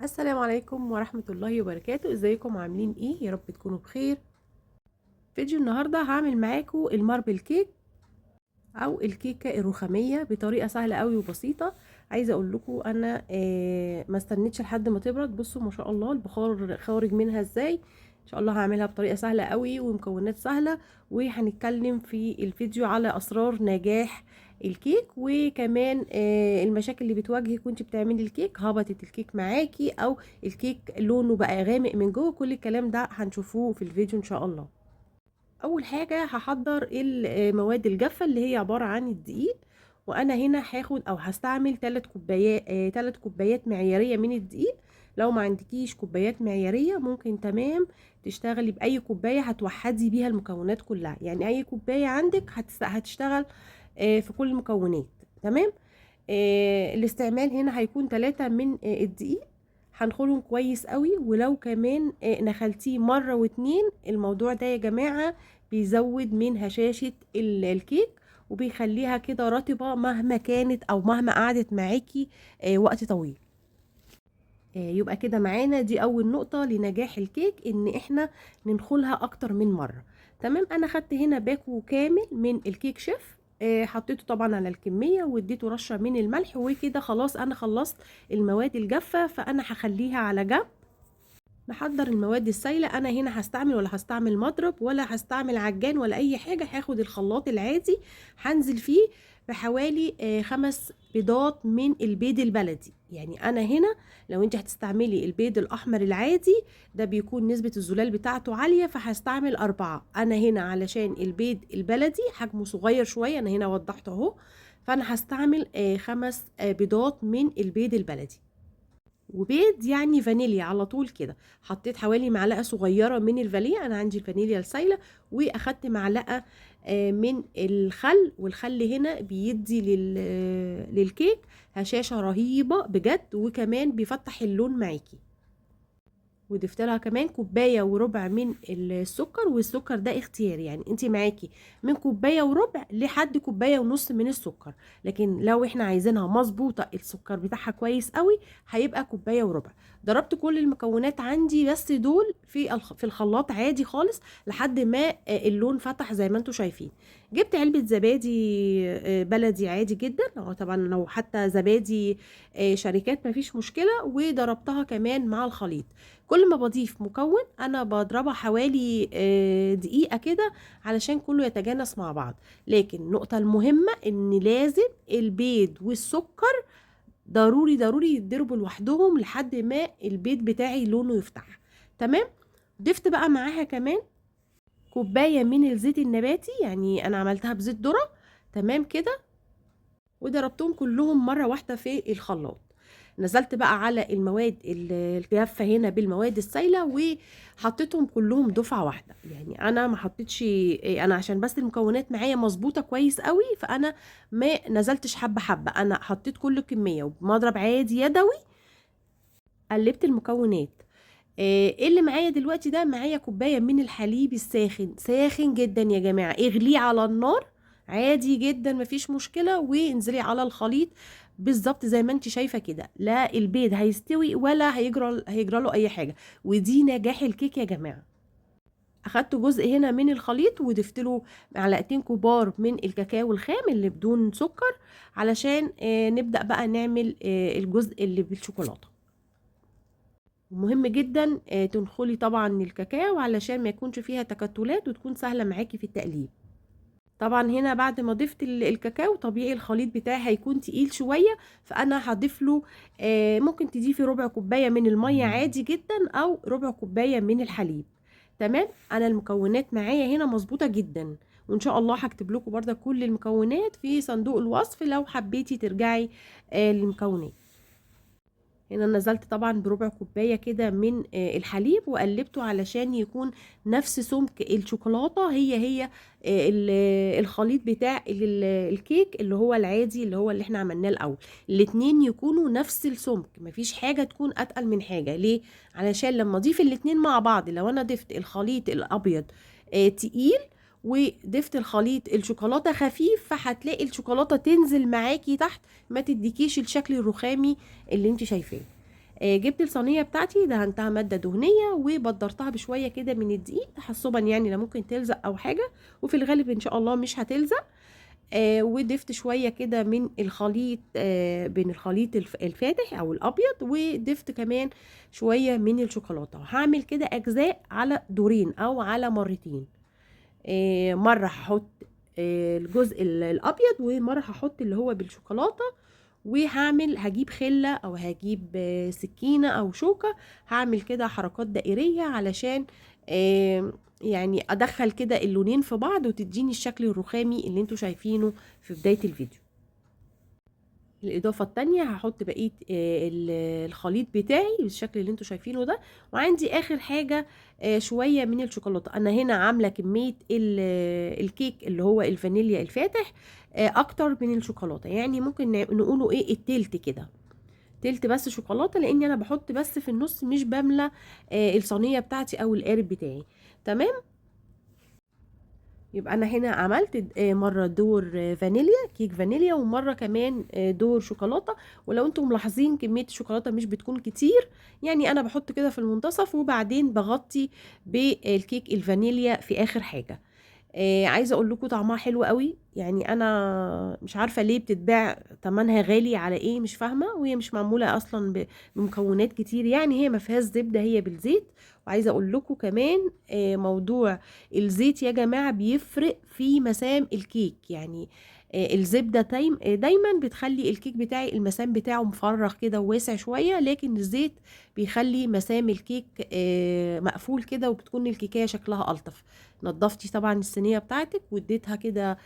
السلام عليكم ورحمة الله وبركاته. ازيكم عاملين ايه؟ يا رب تكونوا بخير. فيديو النهاردة هعمل معاكم الماربل كيك او الكيكة الرخامية بطريقة سهلة قوي وبسيطة. عايزة اقول لكم انا ما استنيتش لحد ما تبرد. بصوا ما شاء الله البخار خارج منها ازاي. ان شاء الله هعملها بطريقة سهلة قوي ومكونات سهلة، وهنتكلم في الفيديو على اسرار نجاح الكيك، وكمان المشاكل اللي بتواجهك وانت بتعملي الكيك، هبطت الكيك معاكي او الكيك لونه بقى غامق من جوه. كل الكلام ده هنشوفوه في الفيديو ان شاء الله. اول حاجه هحضر المواد الجافه اللي هي عباره عن الدقيق، وانا هنا هاخد او هستعمل 3 كوبايات معياريه من الدقيق. لو ما عندكيش كوبايات معياريه ممكن تمام تشتغلي باي كوبايه هتوحدي بيها المكونات كلها، يعني اي كوبايه عندك هتشتغل في كل المكونات. تمام. الاستعمال هنا هيكون 3 من الدقيق. هنخلهم كويس قوي، ولو كمان نخلتيه مرة واتنين، الموضوع ده يا جماعة بيزود من هشاشة الكيك، وبيخليها كده رطبة مهما كانت او مهما قعدت معاكي وقت طويل. يبقى كده معانا دي اول نقطة لنجاح الكيك، ان احنا ننخلها اكتر من مرة. تمام. انا خدت هنا باكو كامل من الكيك شيف، حطيته طبعا على الكمية واديته رشة من الملح، وكده خلاص انا خلصت المواد الجافة، فانا هخليها على جنب. نحضر المواد السائلة. انا هنا هستعمل ولا هستعمل مضرب ولا هستعمل عجان ولا اي حاجة، هاخد الخلاط العادي هنزل فيه بحوالي 5 بيضات من البيض البلدي. يعني انا هنا لو انت هتستعملي البيض الاحمر العادي ده بيكون نسبة الزلال بتاعته عالية، فهستعمل 4. انا هنا علشان البيض البلدي حجمه صغير شوية، انا هنا وضحته اهو، فانا هستعمل 5 بيضات من البيض البلدي. وبيض يعني فانيليا على طول كده. حطيت حوالي معلقه صغيره من الفانيليا، انا عندي الفانيليا السايله، واخدت معلقه من الخل. والخل هنا بيدي للكيك هشاشه رهيبه بجد، وكمان بيفتح اللون معاكي. وضفت لها كمان 1.25 كوباية من السكر، والسكر ده اختياري، يعني انت معاكي من 1.25 كوباية لحد 1.5 كوباية من السكر. لكن لو احنا عايزينها مظبوطة السكر بتاعها كويس قوي هيبقى 1.25 كوباية. ضربت كل المكونات عندي بس دول في الخلاط عادي خالص لحد ما اللون فتح زي ما انتم شايفين. جبت علبة زبادي بلدي عادي جدا، أو طبعا لو حتى زبادي شركات مفيش مشكلة، وضربتها كمان مع الخليط. كل ما بضيف مكون انا بضربها حوالي دقيقة كده علشان كله يتجانس مع بعض. لكن النقطة المهمة ان لازم البيض والسكر ضروري ضروري يتضربوا لوحدهم لحد ما البيض بتاعي لونه يفتح. تمام. ضفت بقى معاها كمان 1 كوباية من الزيت النباتي، يعني انا عملتها بزيت ذرة. تمام كده. وضربتهم كلهم مرة واحدة في الخلاط. نزلت بقى على المواد الجافة هنا بالمواد السائلة وحطيتهم كلهم دفعة واحدة. يعني انا ما حطيتش، انا عشان بس المكونات معايا مظبوطة كويس قوي، فانا ما نزلتش حبة حبة، انا حطيت كل كمية وبمضرب عادي يدوي قلبت المكونات. ايه اللي معايا دلوقتي؟ ده معايا كوباية من الحليب الساخن، ساخن جدا يا جماعة، اغليه على النار عادي جدا مفيش مشكلة، وانزلي على الخليط بالظبط زي ما انت شايفة كده. لا البيض هيستوي ولا هيجرى له اي حاجة. ودي نجاح الكيك يا جماعة. اخدت جزء هنا من الخليط وضفت له 2 كبار من الكاكاو الخام اللي بدون سكر، علشان نبدأ بقى نعمل الجزء اللي بالشوكولاتة. مهم جدا تنخلي طبعا الكاكاو علشان ما يكونش فيها تكتلات وتكون سهلة معاكي في التقليب. طبعا هنا بعد ما ضفت الكاكاو طبيعي الخليط بتاعي هيكون تقيل شوية، فانا هضيف له ممكن تضيفي 1/4 كوباية من المية عادي جدا، او 1/4 كوباية من الحليب. تمام. انا المكونات معايا هنا مظبوطة جدا، وان شاء الله هكتب لكم برضه كل المكونات في صندوق الوصف لو حبيتي ترجعي للمكونات. هنا نزلت طبعا ب1/4 كوباية كده من الحليب وقلبته علشان يكون نفس سمك الشوكولاتة، هي الخليط بتاع الكيك اللي هو العادي اللي هو اللي احنا عملناه الاول. الاتنين يكونوا نفس السمك، مفيش حاجة تكون اتقل من حاجة. ليه؟ علشان لما اضيف الاتنين مع بعض، لو انا ضفت الخليط الابيض تقيل وضفت الخليط الشوكولاتة خفيف، فهتلاقي الشوكولاتة تنزل معاكي تحت، ما تديكيش الشكل الرخامي اللي انت شايفاه. جبت الصينيه بتاعتي دهنتها ماده دهنيه وبدرتها بشويه كده من الدقيق تحسبا، يعني لا ممكن تلزق او حاجه، وفي الغالب ان شاء الله مش هتلزق. وضفت شويه كده من الخليط، بين الخليط الفاتح او الابيض، وضفت كمان شويه من الشوكولاته. هعمل كده اجزاء على دورين او على مرتين. مره هحط الجزء الابيض، ومره هحط اللي هو بالشوكولاته. هجيب خله او هجيب سكينه او شوكه، هعمل كده حركات دائريه علشان يعني ادخل كده اللونين في بعض وتديني الشكل الرخامي اللي انتوا شايفينه في بدايه الفيديو. الاضافه التانية هحط بقيه الخليط بتاعي بالشكل اللي انتوا شايفينه ده. وعندي اخر حاجه شويه من الشوكولاته. انا هنا عامله كميه الكيك اللي هو الفانيليا الفاتح اكتر من الشوكولاته، يعني ممكن نقوله ايه التلت كده، تلت بس شوكولاته، لان انا بحط بس في النص مش بملى الصينيه بتاعتي او القالب بتاعي. تمام. يبقى انا هنا عملت مره دور فانيليا، كيك فانيليا، ومره كمان دور شوكولاته. ولو انتم ملاحظين كميه الشوكولاته مش بتكون كتير، يعني انا بحط كده في المنتصف وبعدين بغطي بالكيك الفانيليا في اخر حاجه. عايزه اقول لكم طعمها حلو قوي، يعني انا مش عارفه ليه بتتباع تمنها غالي على ايه، مش فاهمه، وهي مش معموله اصلا بمكونات كتير، يعني هي ما فيهاش زبده، هي بالزيت. وعايزه اقول لكم كمان موضوع الزيت يا جماعه بيفرق في مسام الكيك، يعني الزبده دايما بتخلي الكيك بتاعي المسام بتاعه مفرغ كده وواسع شويه، لكن الزيت بيخلي مسام الكيك مقفول كده، وبتكون الكيكه شكلها الطف. نضفتي طبعا الصينيه بتاعتك واديتها كده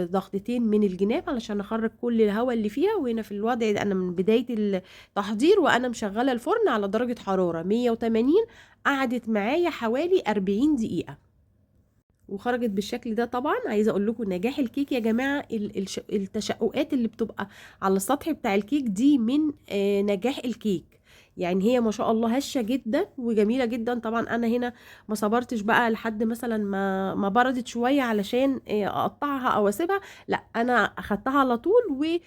ضغطتين من الجناب علشان اخرج كل الهواء اللي فيها. وهنا في الوضع ده انا من بدايه التحضير وانا مشغله الفرن على درجه حراره 180، قعدت معايا حوالي 40 دقيقه وخرجت بالشكل ده. طبعا عايزه اقول لكم نجاح الكيك يا جماعه، التشققات اللي بتبقى على السطح بتاع الكيك دي من نجاح الكيك. يعني هي ما شاء الله هشه جدا وجميله جدا. طبعا انا هنا ما صبرتش بقى لحد مثلا ما بردت شويه علشان اقطعها او اسيبها، لا انا اخدتها على طول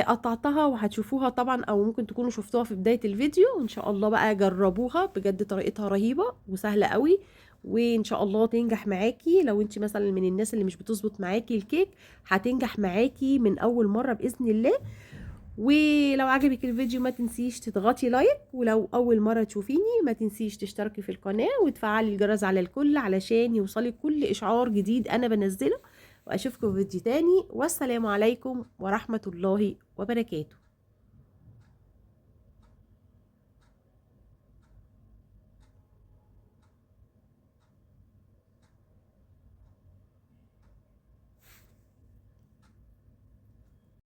قطعتها، وهتشوفوها طبعا او ممكن تكونوا شفتوها في بدايه الفيديو. ان شاء الله بقى جربوها بجد، طريقتها رهيبه وسهله قوي، وان شاء الله تنجح معاكي. لو انت مثلا من الناس اللي مش بتظبط معاكي الكيك، هتنجح معاكي من اول مره باذن الله. ولو عجبك الفيديو ما تنسيش تضغطي لايك، ولو اول مره تشوفيني ما تنسيش تشتركي في القناه وتفعلي الجرس على الكل علشان يوصلك كل اشعار جديد انا بنزله. واشوفكم في فيديو تاني، والسلام عليكم ورحمه الله وبركاته.